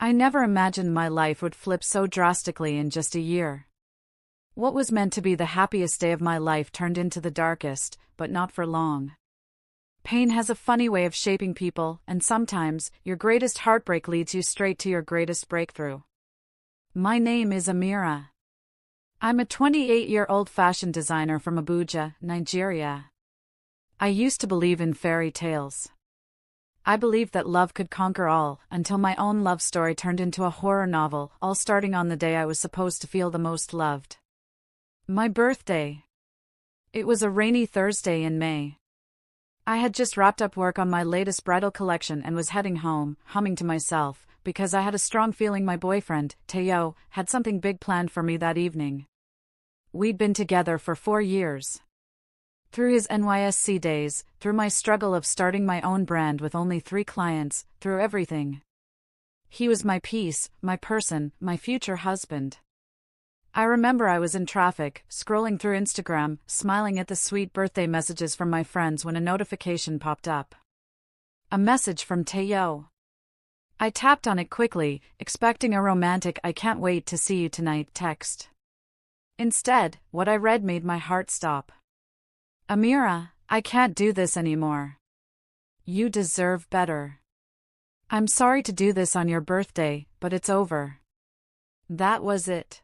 I never imagined my life would flip so drastically in just a year. What was meant to be the happiest day of my life turned into the darkest, but not for long. Pain has a funny way of shaping people, and sometimes, your greatest heartbreak leads you straight to your greatest breakthrough. My name is Amira. I'm a 28-year-old fashion designer from Abuja, Nigeria. I used to believe in fairy tales. I believed that love could conquer all, until my own love story turned into a horror novel, all starting on the day I was supposed to feel the most loved. My birthday. It was a rainy Thursday in May. I had just wrapped up work on my latest bridal collection and was heading home, humming to myself, because I had a strong feeling my boyfriend, Teo, had something big planned for me that evening. We'd been together for 4 years. Through his NYSC days, through my struggle of starting my own brand with only 3 clients, through everything. He was my peace, my person, my future husband. I remember I was in traffic, scrolling through Instagram, smiling at the sweet birthday messages from my friends when a notification popped up. A message from Teo. I tapped on it quickly, expecting a romantic "I can't wait to see you tonight" text. Instead, what I read made my heart stop. Amira, I can't do this anymore. You deserve better. I'm sorry to do this on your birthday, but it's over. That was it.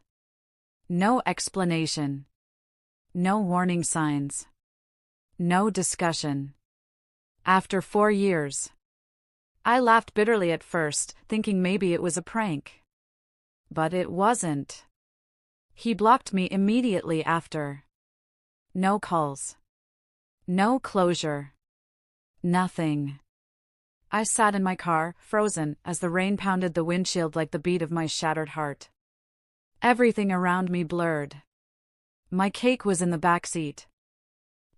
No explanation. No warning signs. No discussion. After 4 years. I laughed bitterly at first, thinking maybe it was a prank. But it wasn't. He blocked me immediately after. No calls. No closure. Nothing. I sat in my car, frozen, as the rain pounded the windshield like the beat of my shattered heart. Everything around me blurred. My cake was in the back seat.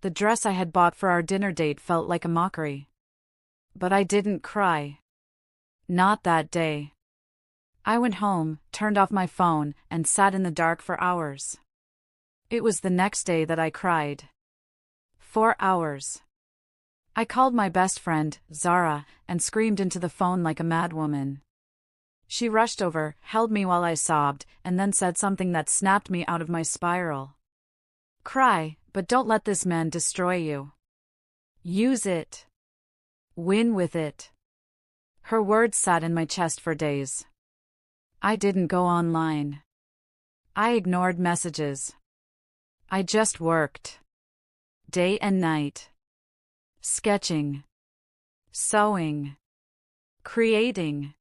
The dress I had bought for our dinner date felt like a mockery. But I didn't cry. Not that day. I went home, turned off my phone, and sat in the dark for hours. It was the next day that I cried. 4 hours. I called my best friend, Zara, and screamed into the phone like a madwoman. She rushed over, held me while I sobbed, and then said something that snapped me out of my spiral. Cry, but don't let this man destroy you. Use it. Win with it. Her words sat in my chest for days. I didn't go online. I ignored messages. I just worked. Day and night. Sketching. Sewing. Creating.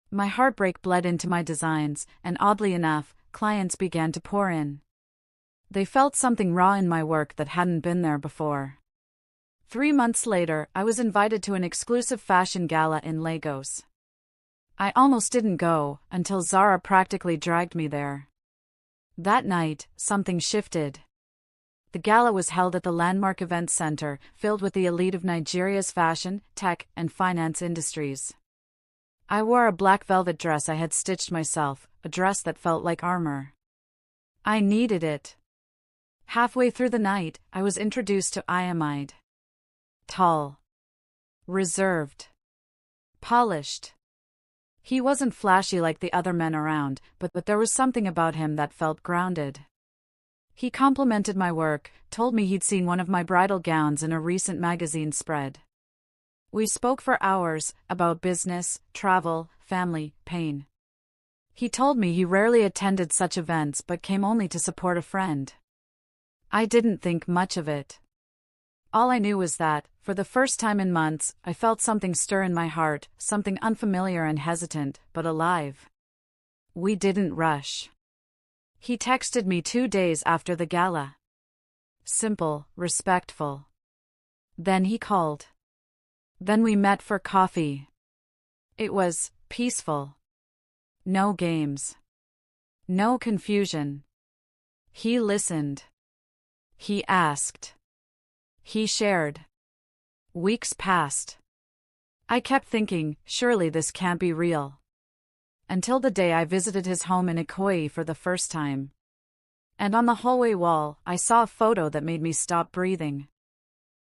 My heartbreak bled into my designs, and oddly enough, clients began to pour in. They felt something raw in my work that hadn't been there before. 3 months later, I was invited to an exclusive fashion gala in Lagos. I almost didn't go, until Zara practically dragged me there. That night, something shifted. The gala was held at the landmark event center, filled with the elite of Nigeria's fashion, tech, and finance industries. I wore a black velvet dress I had stitched myself, a dress that felt like armor. I needed it. Halfway through the night, I was introduced to Iamide. Tall. Reserved. Polished. He wasn't flashy like the other men around, but there was something about him that felt grounded. He complimented my work, told me he'd seen one of my bridal gowns in a recent magazine spread. We spoke for hours, about business, travel, family, pain. He told me he rarely attended such events but came only to support a friend. I didn't think much of it. All I knew was that, for the first time in months, I felt something stir in my heart, something unfamiliar and hesitant, but alive. We didn't rush. He texted me 2 days after the gala. Simple, respectful. Then he called. Then we met for coffee. It was peaceful. No games. No confusion. He listened. He asked. He shared. Weeks passed. I kept thinking, surely this can't be real. Until the day I visited his home in Ikoyi for the first time. And on the hallway wall, I saw a photo that made me stop breathing.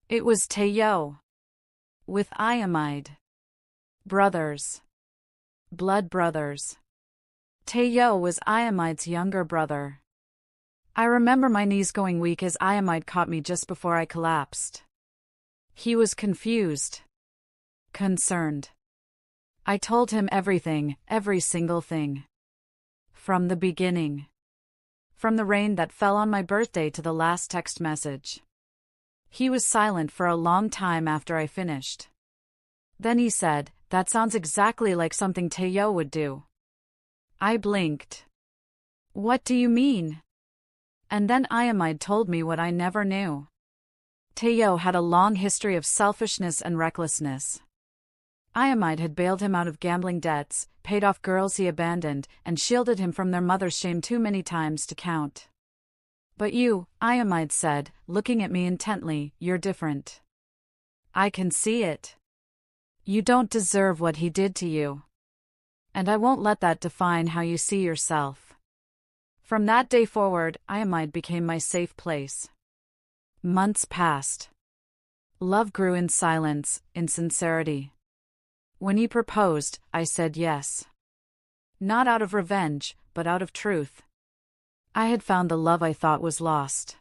It was Teo. With Iamide. Brothers. Blood brothers. Taeyo was Iamide's younger brother. I remember my knees going weak as Iamide caught me just before I collapsed. He was confused. Concerned. I told him everything, every single thing. From the beginning. From the rain that fell on my birthday to the last text message. He was silent for a long time after I finished. Then he said, "That sounds exactly like something Taeyo would do." I blinked. "What do you mean?" And then Iamide told me what I never knew. Taeyo had a long history of selfishness and recklessness. Iamide had bailed him out of gambling debts, paid off girls he abandoned, and shielded him from their mother's shame too many times to count. "But you," Iamide said, looking at me intently, "you're different. I can see it. You don't deserve what he did to you. And I won't let that define how you see yourself." From that day forward, Iamide became my safe place. Months passed. Love grew in silence, in sincerity. When he proposed, I said yes. Not out of revenge, but out of truth. I had found the love I thought was lost.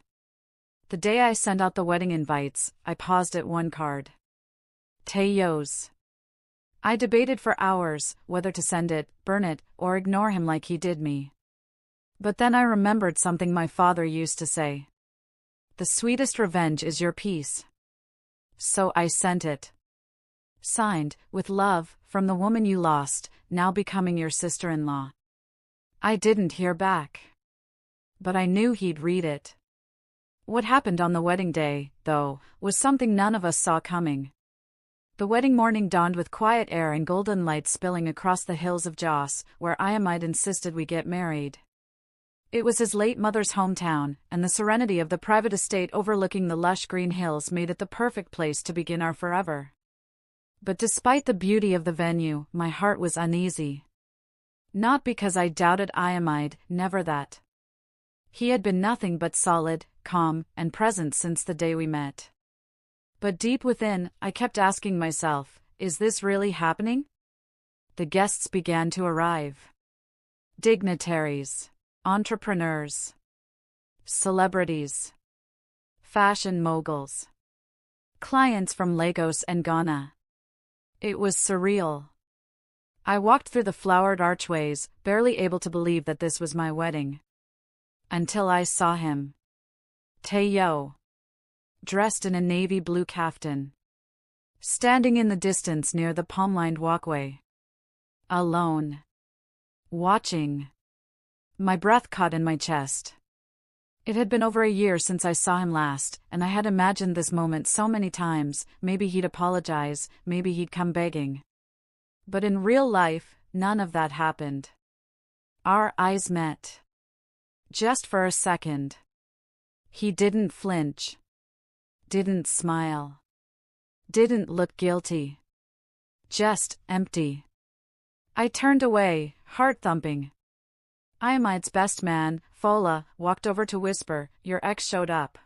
The day I sent out the wedding invites, I paused at one card. Taeyo's. I debated for hours whether to send it, burn it, or ignore him like he did me. But then I remembered something my father used to say. The sweetest revenge is your peace. So I sent it. Signed, with love, from the woman you lost, now becoming your sister-in-law. I didn't hear back. But I knew he'd read it. What happened on the wedding day, though, was something none of us saw coming. The wedding morning dawned with quiet air and golden light spilling across the hills of Joss, where Iamide insisted we get married. It was his late mother's hometown, and the serenity of the private estate overlooking the lush green hills made it the perfect place to begin our forever. But despite the beauty of the venue, my heart was uneasy. Not because I doubted Iamide, never that. He had been nothing but solid, calm, and present since the day we met. But deep within, I kept asking myself, is this really happening? The guests began to arrive. Dignitaries. Entrepreneurs. Celebrities. Fashion moguls. Clients from Lagos and Ghana. It was surreal. I walked through the flowered archways, barely able to believe that this was my wedding. Until I saw him. Taeyo. Dressed in a navy blue kaftan. Standing in the distance near the palm-lined walkway. Alone. Watching. My breath caught in my chest. It had been over a year since I saw him last, and I had imagined this moment so many times. Maybe he'd apologize, maybe he'd come begging. But in real life, none of that happened. Our eyes met. Just for a second. He didn't flinch. Didn't smile. Didn't look guilty. Just empty. I turned away, heart thumping. Iamide's best man, Fola, walked over to whisper, "Your ex showed up.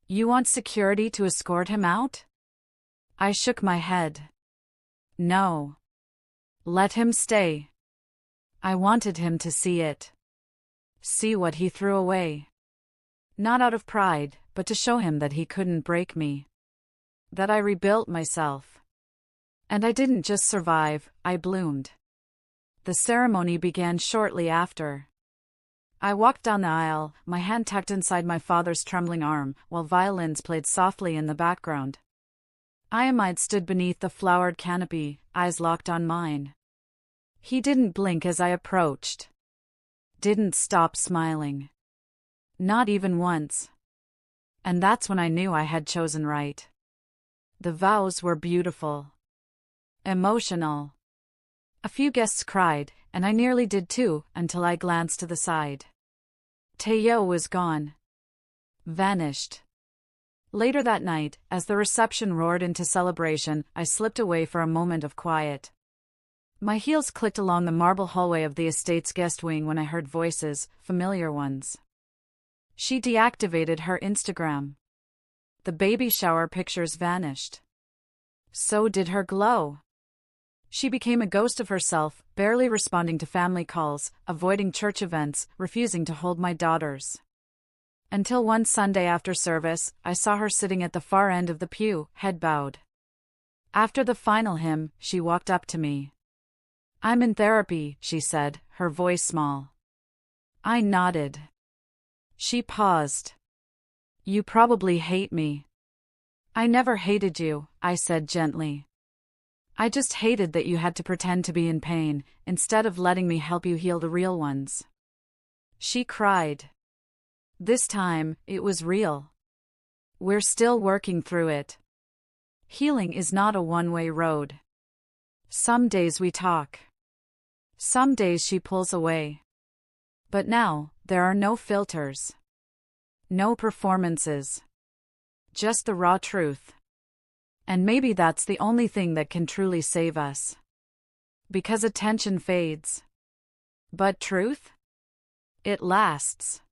You want security to escort him out?" I shook my head. No. Let him stay. I wanted him to see it. See what he threw away. Not out of pride, but to show him that he couldn't break me. That I rebuilt myself. And I didn't just survive, I bloomed. The ceremony began shortly after. I walked down the aisle, my hand tucked inside my father's trembling arm, while violins played softly in the background. Iamide stood beneath the flowered canopy, eyes locked on mine. He didn't blink as I approached. Didn't stop smiling. Not even once. And that's when I knew I had chosen right. The vows were beautiful. Emotional. A few guests cried, and I nearly did too, until I glanced to the side. Taeyo was gone. Vanished. Later that night, as the reception roared into celebration, I slipped away for a moment of quiet. My heels clicked along the marble hallway of the estate's guest wing when I heard voices, familiar ones. She deactivated her Instagram. The baby shower pictures vanished. So did her glow. She became a ghost of herself, barely responding to family calls, avoiding church events, refusing to hold my daughters. Until one Sunday after service, I saw her sitting at the far end of the pew, head bowed. After the final hymn, she walked up to me. "I'm in therapy," she said, her voice small. I nodded. She paused. "You probably hate me." "I never hated you," I said gently. "I just hated that you had to pretend to be in pain, instead of letting me help you heal the real ones." She cried. This time, it was real. We're still working through it. Healing is not a one-way road. Some days we talk. Some days she pulls away. But now, there are no filters. No performances. Just the raw truth. And maybe that's the only thing that can truly save us. Because attention fades. But truth? It lasts.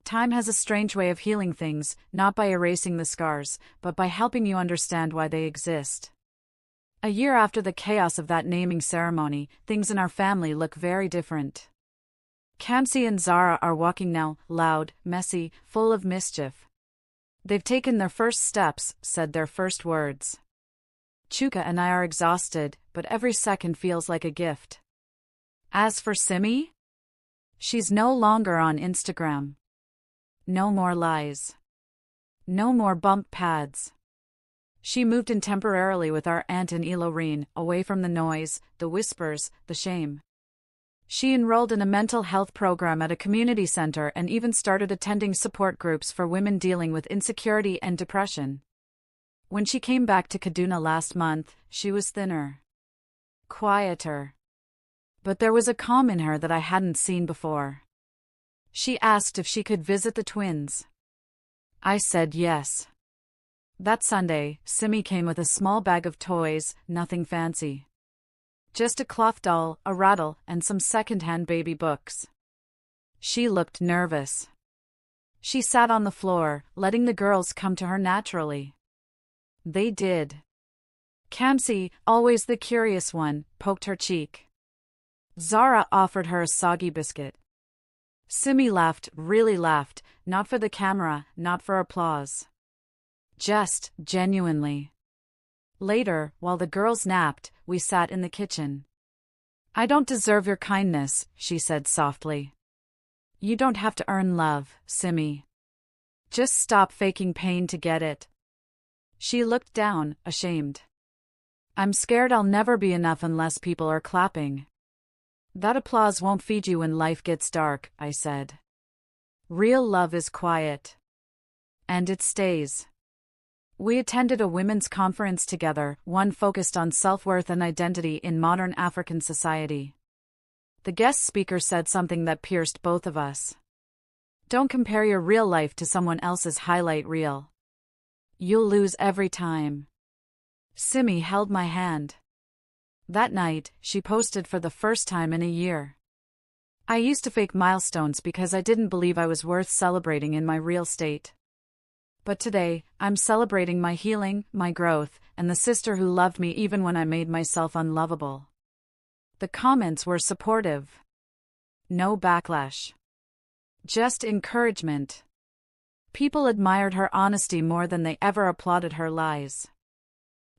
Time has a strange way of healing things, not by erasing the scars, but by helping you understand why they exist. A year after the chaos of that naming ceremony, things in our family look very different. Kamsi and Zara are walking now, loud, messy, full of mischief. "They've taken their first steps," said their first words. Chuka and I are exhausted, but every second feels like a gift. As for Simi? She's no longer on Instagram. No more lies. No more bump pads. She moved in temporarily with our aunt in Ilorine, away from the noise, the whispers, the shame. She enrolled in a mental health program at a community center and even started attending support groups for women dealing with insecurity and depression. When she came back to Kaduna last month, she was thinner. Quieter. But there was a calm in her that I hadn't seen before. She asked if she could visit the twins. I said yes. That Sunday, Simi came with a small bag of toys, nothing fancy. Just a cloth doll, a rattle, and some second-hand baby books. She looked nervous. She sat on the floor, letting the girls come to her naturally. They did. Kamsi, always the curious one, poked her cheek. Zara offered her a soggy biscuit. Simi laughed, really laughed, not for the camera, not for applause. Just, genuinely. Later, while the girls napped, we sat in the kitchen. "I don't deserve your kindness," she said softly. "You don't have to earn love, Simi. Just stop faking pain to get it." She looked down, ashamed. "I'm scared I'll never be enough unless people are clapping." "That applause won't feed you when life gets dark," I said. "Real love is quiet. And it stays." We attended a women's conference together, one focused on self-worth and identity in modern African society. The guest speaker said something that pierced both of us. "Don't compare your real life to someone else's highlight reel. You'll lose every time." Simi held my hand. That night, she posted for the first time in a year. I used to fake milestones because I didn't believe I was worth celebrating in my real state. But today, I'm celebrating my healing, my growth, and the sister who loved me even when I made myself unlovable. The comments were supportive. No backlash. Just encouragement. People admired her honesty more than they ever applauded her lies.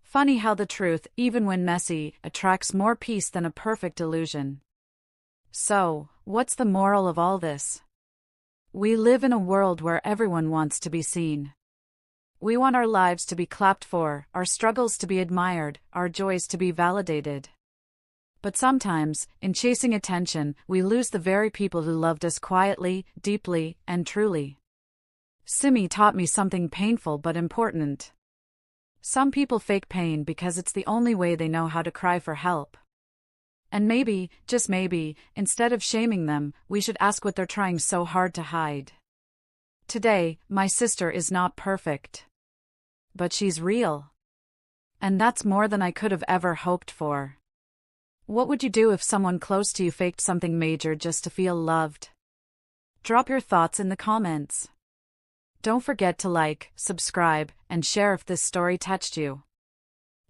Funny how the truth, even when messy, attracts more peace than a perfect illusion. So, what's the moral of all this? We live in a world where everyone wants to be seen. We want our lives to be clapped for, our struggles to be admired, our joys to be validated. But sometimes, in chasing attention, we lose the very people who loved us quietly, deeply, and truly. Simi taught me something painful but important. Some people fake pain because it's the only way they know how to cry for help. And maybe, just maybe, instead of shaming them, we should ask what they're trying so hard to hide. Today, my sister is not perfect. But she's real. And that's more than I could have ever hoped for. What would you do if someone close to you faked something major just to feel loved? Drop your thoughts in the comments. Don't forget to like, subscribe, and share if this story touched you.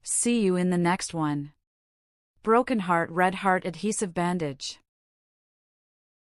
See you in the next one. Broken heart, red heart, adhesive bandage.